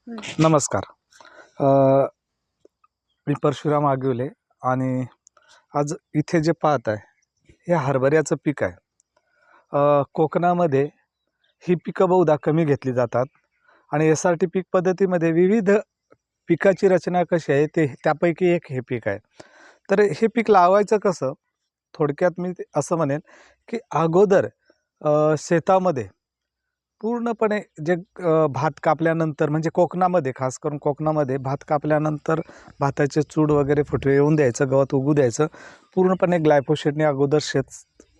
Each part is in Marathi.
हं. नमस्कार. मी परशुराम आगिवले आणि आज इथे जे पाहत आहे हे हरभऱ्याचं पीक आहे. कोकणामध्ये ही पिकं बहुधा कमी घेतली जातात आणि SRT पीक पद्धतीमध्ये विविध पिकाची रचना कशी आहे ते त्यापैकी एक हे पीक आहे. तर हे पीक लावायचं कसं? थोडक्यात मी असं म्हणेन की अगोदर शेतामध्ये पूर्णपणे जे भात कापल्यानंतर म्हणजे कोकणामध्ये खास करून कोकणामध्ये भात कापल्यानंतर भाताचे चूड वगैरे फुटवे येऊन द्यायचं, गवत उगू द्यायचं. पूर्णपणे ग्लायफोसेटने अगोदर शेत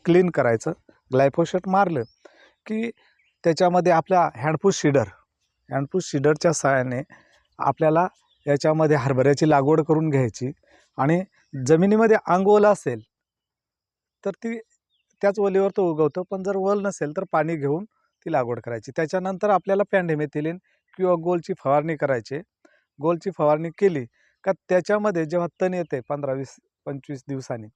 क्लीन करायचं. ग्लायफोसेट मारलं की त्याच्यामध्ये आपला हँडपूस सीडरच्या सहाय्याने आपल्याला याच्यामध्ये हरभऱ्याची लागवड करून घ्यायची आणि जमिनीमध्ये अंग असेल तर ती त्याच ओलीवर तो उगवतो. पण जर ओल नसेल तर पाणी घेऊन ती लागवड करायची. त्याच्यानंतर आपल्याला पॅन्डेमेथिलिन किंवा गोलची फवारणी करायची. गोलची फवारणी केली का त्याच्यामध्ये जेव्हा तण येते 15-20-25 दिवसांनी,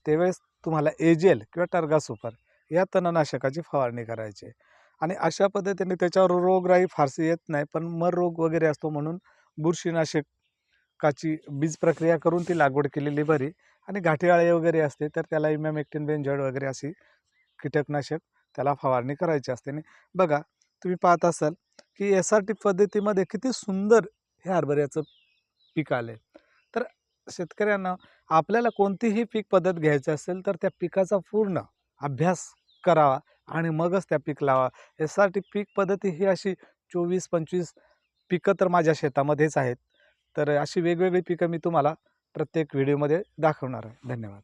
त्यावेळेस तुम्हाला एजेल किंवा टर्गा सुपर या तणनाशकाची फवारणी करायची आणि अशा पद्धतीने त्याच्यावर रोगराई फारशी येत नाही. पण मर रोग वगैरे असतो म्हणून बुरशीनाशकाची बीज प्रक्रिया करून ती लागवड केलेली बरी आणि घाटी अळी वगैरे असते तर त्याला इमॅमेक्टिन बेंझोएट वगैरे अशी कीटकनाशक त्याला फवारणी करायची असते. आणि बघा तुम्ही पाहत असाल की SRT पद्धतीमध्ये किती सुंदर हे हरभऱ्याचं पीक आले. तर शेतकऱ्यांना आपल्याला कोणतीही पीक पद्धत घ्यायची असेल तर त्या पिकाचा पूर्ण अभ्यास करावा आणि मगच त्या पीक लावा. SRT पीक पद्धती ही अशी 24-25 पिकं तर माझ्या शेतामध्येच आहेत. तर अशी वेगवेगळी पिकं मी तुम्हाला प्रत्येक व्हिडिओमध्ये दाखवणार आहे. धन्यवाद.